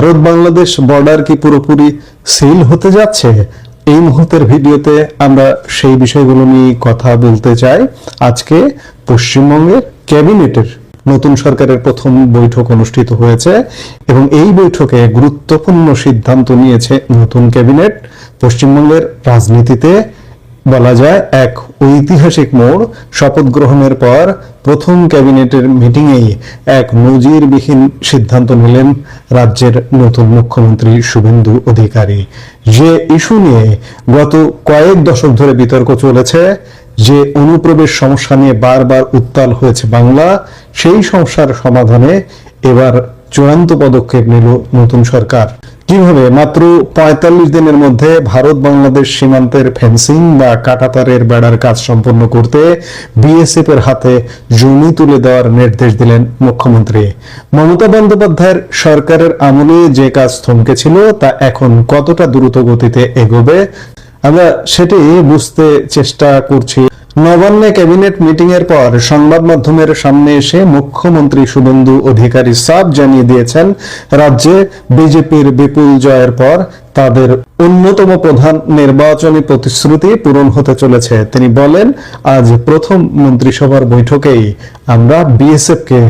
Bharat Bangladesh border কি পুরোপুরি seal হতে যাচ্ছে? এই মুহূর্তের ভিডিওতে আমরা সেই বিষয়গুলো নিয়ে কথা বলতে চাই। আজকে পশ্চিমবঙ্গের ক্যাবিনেটের নতুন সরকারের প্রথম বৈঠক অনুষ্ঠিত হয়েছে এবং এই বৈঠকে গুরুত্বপূর্ণ সিদ্ধান্ত নিয়েছে নতুন ক্যাবিনেট। পশ্চিমবঙ্গের রাজনীতিতে বলা যায় এক ঐতিহাসিক মোড়। শপথ গ্রহণের পর প্রথম ক্যাবিনেটের মিটিংয়েই এক নজিরবিহীন সিদ্ধান্ত নিলেন রাজ্যের নতুন মুখ্যমন্ত্রী শুভেন্দু অধিকারী। যে ইস্যু নিয়ে গত কয়েক দশক ধরে বিতর্ক চলেছে, যে অনুপ্রবেশ সমস্যা নিয়ে বারবার উত্তাল হয়েছে বাংলা, সেই সমস্যার সমাধানে এবার চূড়ান্ত পদক্ষেপ নিল নতুন সরকার। কিভাবে মাত্র ৪৫ দিনের মধ্যে ভারত বাংলাদেশ সীমান্তের ফেন্সিং বা কাঁটাতারের বেড়ার কাজ সম্পন্ন করতে বিএসএফ এর হাতে জমি তুলে দেওয়ার নির্দেশ দিলেন মুখ্যমন্ত্রী মমতা বন্দ্যোপাধ্যায়ের সরকারের আমলে যে কাজ থমকে ছিল তা এখন কতটা দ্রুত গতিতে এগোবে আমরা সেটি বুঝতে চেষ্টা করছি। নবান্নে ক্যাবিনেট মিটিং এর পর সংবাদ মাধ্যমের সামনে এসে মুখ্যমন্ত্রী শুভেন্দু অধিকারী সাফ জানিয়ে দিয়েছেন, রাজ্যে বিজেপির বিপুল জয়ের পর তাদের অন্যতম প্রধান নির্বাচনী প্রতিশ্রুতি পূরণ হতে চলেছে। তিনি বলেন, আজ প্রথম মন্ত্রিসভার বৈঠকেই আমরা বিএসএফ কে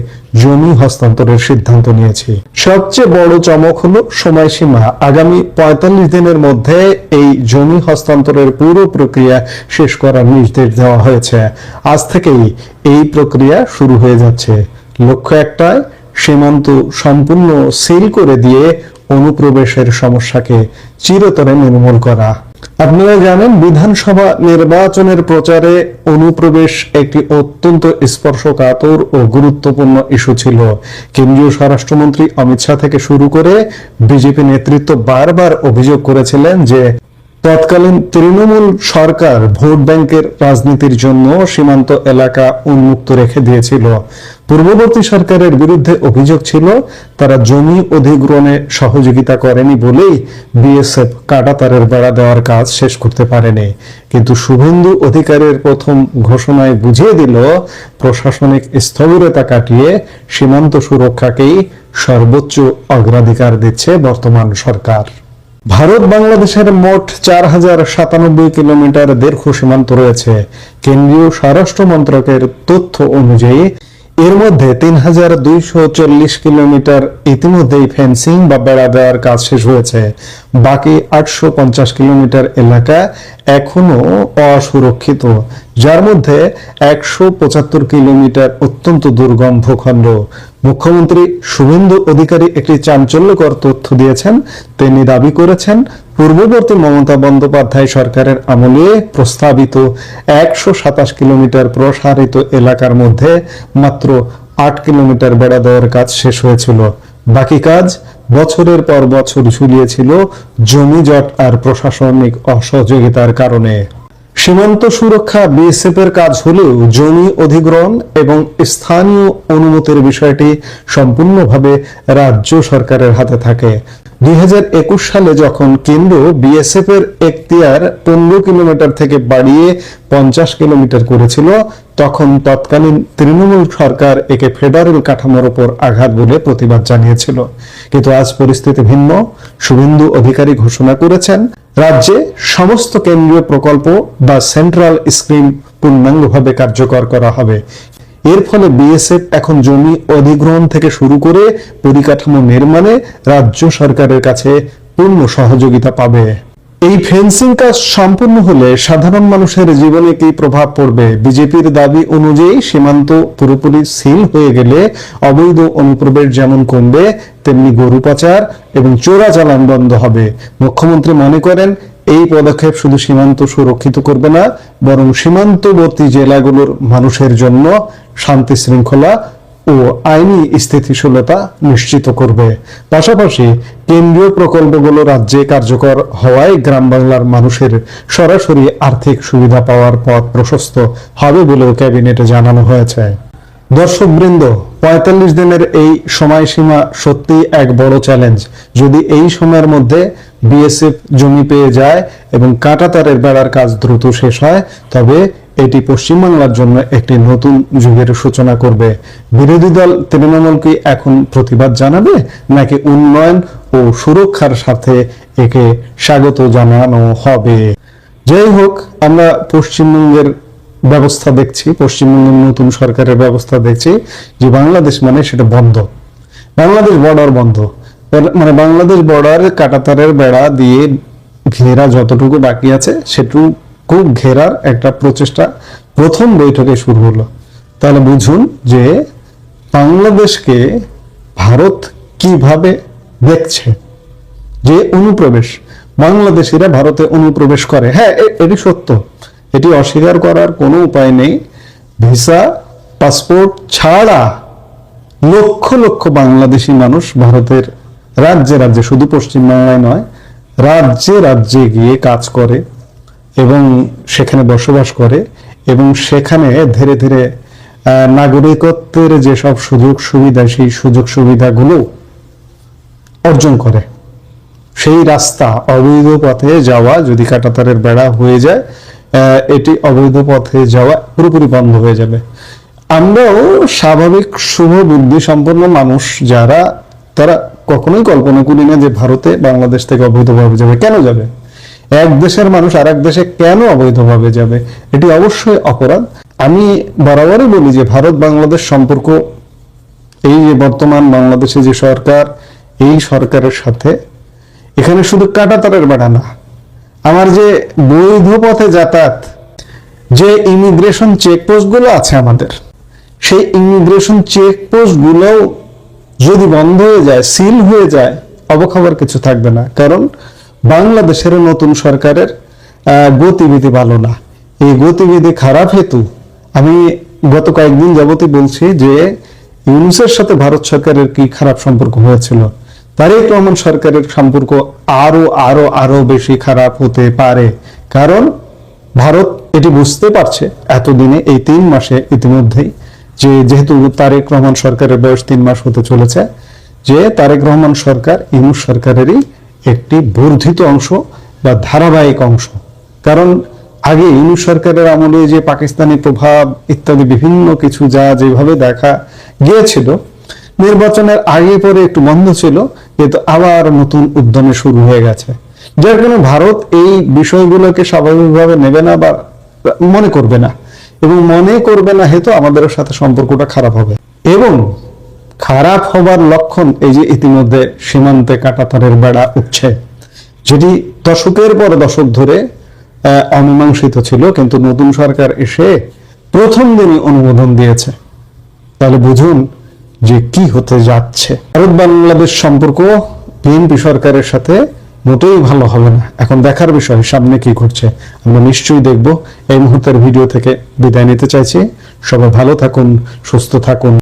জমি হস্তান্তরের সিদ্ধান্ত নিয়েছি। সবচেয়ে বড় চমক হলো সময়সীমা। আগামী ৪৫ দিনের মধ্যে এই জমি হস্তান্তরের পুরো প্রক্রিয়া শেষ করার নির্দেশ দেওয়া হয়েছে। আজ থেকেই এই প্রক্রিয়া শুরু হয়ে যাচ্ছে। লক্ষ্য একটাই, সীমান্ত সম্পূর্ণ সিল করে দিয়ে অনুপ্রবেশের সমস্যাকে চিরতরে নির্মূল করা। আপনারা জানেন, বিধানসভা নির্বাচনের প্রচারে অনুপ্রবেশ একটি অত্যন্ত স্পর্শকাতর ও গুরুত্বপূর্ণ ইস্যু ছিল। কেন্দ্রীয় স্বরাষ্ট্রমন্ত্রী অমিত শাহ থেকে শুরু করে বিজেপি নেতৃত্ব বারবার অভিযোগ করেছিলেন যে তৎকালীন তৃণমূল সরকার ভোট ব্যাংকের রাজনীতির জন্য সীমান্ত এলাকা উন্মুক্ত রেখে দিয়েছিল। পূর্ববর্তী সরকারের বিরুদ্ধে অভিযোগ ছিল তারা জমি অধিগ্রহণে সহযোগিতা করেনি বলেই বিএসএফ কাঁটাতারের বেড়া দেওয়ার কাজ শেষ করতে পারেনি। কিন্তু শুভেন্দু অধিকারীর প্রথম ঘোষণায় বুঝিয়ে দিল, প্রশাসনিক স্থবিরতা কাটিয়ে সীমান্ত সুরক্ষাকেই সর্বোচ্চ অগ্রাধিকার দিচ্ছে বর্তমান সরকার। ভারত বাংলাদেশের মোট ৪,০৯৭ কিলোমিটার দীর্ঘ সীমান্ত রয়েছে। কেন্দ্রীয় স্বরাষ্ট্র মন্ত্রকের তথ্য অনুযায়ী এর মধ্যে ৩,২৪০ কিলোমিটার ইতিমধ্যেই ফেন্সিং বা বেড়া দেওয়ার কাজ শেষ হয়েছে। বাকি ৮৫০ কিলোমিটার এলাকা এখনো অসুরক্ষিত, যার মধ্যে ১৭৫ কিলোমিটার অত্যন্ত দুর্গম ভূখণ্ড। মুখ্যমন্ত্রী শুভেন্দু অধিকারী একটি চাঞ্চল্যকর তথ্য দিয়েছেন। তিনি দাবি করেছেন, পূর্ববর্তী মমতা বন্দ্যোপাধ্যায় সরকারের আমলে প্রস্তাবিত ১২৭ কিলোমিটার প্রসারিত এলাকার মধ্যে মাত্র ৮ কিলোমিটার বেড়া দেওয়ার কাজ শেষ হয়েছিল। বাকি কাজ বছরের পর বছর ঝুলিয়েছিল জমি জট আর প্রশাসনিক অসহযোগিতার কারণে। সীমান্ত সুরক্ষা বিএসএফ এর কাজ হলেও জমি অধিগ্রহণ এবং স্থানীয় অনুমতির বিষয়টি সম্পূর্ণভাবে রাজ্য সরকারের হাতে থাকে। ২০২১ সালে যখন কেন্দ্র বিএসএফ এর এখতিয়ার ১৫ কিলোমিটার থেকে বাড়িয়ে ৫০ কিলোমিটার করেছিল, তখন তৎকালীন তৃণমূল সরকার একে ফেডারেল কাঠামোর উপর আঘাত বলে প্রতিবাদ জানিয়েছিল। কিন্তু আজ পরিস্থিতি ভিন্ন। শুভেন্দু অধিকারী ঘোষণা করেছেন, রাজ্যে সমস্ত কেন্দ্রীয় প্রকল্প বা সেন্ট্রাল স্কিম পূর্ণাঙ্গভাবে কার্যকর করা হবে। এর ফলে বিএসএফ এখন জমি অধিগ্রহণ থেকে শুরু করে পরিকাঠামো নির্মাণে রাজ্য সরকারের কাছে পূর্ণ সহযোগিতা পাবে। এই ফেন্সিং কাজ সম্পূর্ণ হলে সাধারণ মানুষের জীবনে কি প্রভাব পড়বে? বিজেপির দাবি অনুযায়ী সীমান্ত পুরোপুরি সিল হয়ে গেলে অবৈধ অনুপ্রবেশ যেমন কমবে, তেমনি গরু পাচার এবং চোরাচালান বন্ধ হবে। মুখ্যমন্ত্রী মনে করেন, এই পদক্ষেপ শুধু সীমান্ত সুরক্ষিত করবে না, বরং সীমান্তবর্তী জেলাগুলোর মানুষের জন্য শান্তি শৃঙ্খলা ও আইনি স্থিতিশীলতা নিশ্চিত করবে। পাশাপাশি কেন্দ্রীয় প্রকল্পগুলো রাজ্যে কার্যকর হওয়ায় গ্রাম বাংলার মানুষের সরাসরি আর্থিক সুবিধা পাওয়ার পথ প্রশস্ত হবে বলেও ক্যাবিনেটে জানানো হয়েছে। দর্শকবৃন্দ, ৪৫ দিনের এই সময়সীমা সত্যি এক বড় চ্যালেঞ্জ। যদি এই সময়ের মধ্যে বিএসএফ জমি পেয়ে যায় এবং কাঁটাতারের বেড়ার কাজ দ্রুত শেষ হয়, তবে এটি পশ্চিমবাংলার জন্য একটি নতুন যুগের সূচনা করবে। বিরোধী দল তৃণমূল কি এখন প্রতিবাদ জানাবে, নাকি উন্নয়ন ও সুরক্ষার সাথে একে স্বাগত জানানো হবে? যাই হোক, আমরা পশ্চিমবঙ্গের ব্যবস্থা দেখছি, পশ্চিমবঙ্গের নতুন সরকারের ব্যবস্থা দেখছি যে বাংলাদেশ মানে সেটা বন্ধ, বাংলাদেশ বর্ডার বন্ধ, মানে বাংলাদেশ বর্ডার কাঁটাতারের বেড়া দিয়ে ঘেরা যতটুকু বাকি আছে সেটুকু ঘেরার একটা প্রচেষ্টা প্রথম বৈঠকে শুরু হলো। তাহলে বুঝুন যে বাংলাদেশকে ভারত কিভাবে দেখছে। যে অনুপ্রবেশ, বাংলাদেশিরা ভারতে অনুপ্রবেশ করে, হ্যাঁ এটি সত্য, এটি অস্বীকার করার কোনো উপায় নেই। ভিসা পাসপোর্ট ছাড়া লক্ষ লক্ষ বাংলাদেশি মানুষ ভারতের রাজ্যে রাজ্যে, শুধু পশ্চিমবাংলায় নয়, রাজ্যে রাজ্যে গিয়ে কাজ করে এবং সেখানে বসবাস করে এবং সেখানে ধীরে ধীরে নাগরিকত্বের যেসব সুযোগ সুবিধা, সেই সুযোগ সুবিধাগুলো অর্জন করে। সেই রাস্তা অবৈধ পথে যাওয়া যদি কাঁটাতারের বেড়া হয়ে যায়, এটি অবৈধ পথে যাওয়া পুরোপুরি বন্ধ হয়ে যাবে। আমরাও স্বাভাবিক শুভ বুদ্ধি সম্পন্ন মানুষ যারা, তারা কখনোই কল্পনা করি না যে ভারতে বাংলাদেশ থেকে অবৈধভাবে যাবে। কেন যাবে? এক দেশের মানুষ আর এক দেশে কেন অবৈধভাবে যাবে? এটি অবশ্যই অপরাধ। আমি বরাবরই বলি যে ভারত বাংলাদেশ সম্পর্ক, এই যে বর্তমান বাংলাদেশে যে সরকার, এই সরকারের সাথে এখানে শুধু কাঁটাতারের বেড়া না, আমার যে বৈধ পথে যাতায়াত, যে ইমিগ্রেশন চেকপোস্ট গুলো আছে আমাদের, সেই ইমিগ্রেশন চেকপোস্ট গুলো যদি বন্ধ হয়ে যায়, সিল হয়ে যায়, অবাক হবার কিছু থাকবে না। কারণ বাংলাদেশের নতুন সরকারের গতিবিধি ভালো না। এই গতিবিধি খারাপ হেতু আমি গত কয়েকদিন যাবতই বলছি যে ইউনূসের সাথে ভারত সরকারের কি খারাপ সম্পর্ক হয়েছিল, তারেক রহমান সরকারের সম্পর্ক আরো আরো আরো বেশি খারাপ হতে পারে। কারণ ভারত এটি বুঝতে পারছে এতদিনে, এই 3 মাসে ইতিমধ্যেই, যে যেহেতু তারেক রহমান সরকারের বয়স 3 মাস হতে চলেছে, যে তারেক রহমান সরকার ইউনূস সরকারেরই একটি বর্ধিত অংশ বা ধারাবাহিক অংশ। কারণ আগে ইউনূস সরকারের আমলে যে পাকিস্তানি প্রভাব ইত্যাদি বিভিন্ন কিছু যা যেভাবে দেখা গিয়েছিল, নির্বাচনের আগে পরে একটু বন্ধ ছিল, কিন্তু আবার নতুন উদ্যমে শুরু হয়ে গেছে। যার কারণে ভারত এই বিষয়গুলোকে স্বাভাবিকভাবে নেবে না বা মনে করবে না, এবং মনে করবে না হেতু আমাদের সাথে সম্পর্কটা খারাপ হবে। এবং খারাপ হবার লক্ষণ এই যে ইতিমধ্যে সীমান্তে কাঁটাতারের বেড়া উঠছে, যেটি দশকের পর দশক ধরে অমীমাংসিত ছিল, কিন্তু নতুন সরকার এসে প্রথম দিনই অনুমোদন দিয়েছে। তাহলে বুঝুন যে কি হতে যাচ্ছে। ভারত বাংলাদেশ সম্পর্ক বিএনপি সরকারের সাথে মোটেই ভালো হবে না। এখন দেখার বিষয় সামনে কি ঘটছে, আমরা নিশ্চয়ই দেখব। এই মুহূর্তের ভিডিও থেকে বিদায় নিতে চাইছি। সবাই ভালো থাকুন, সুস্থ থাকুন।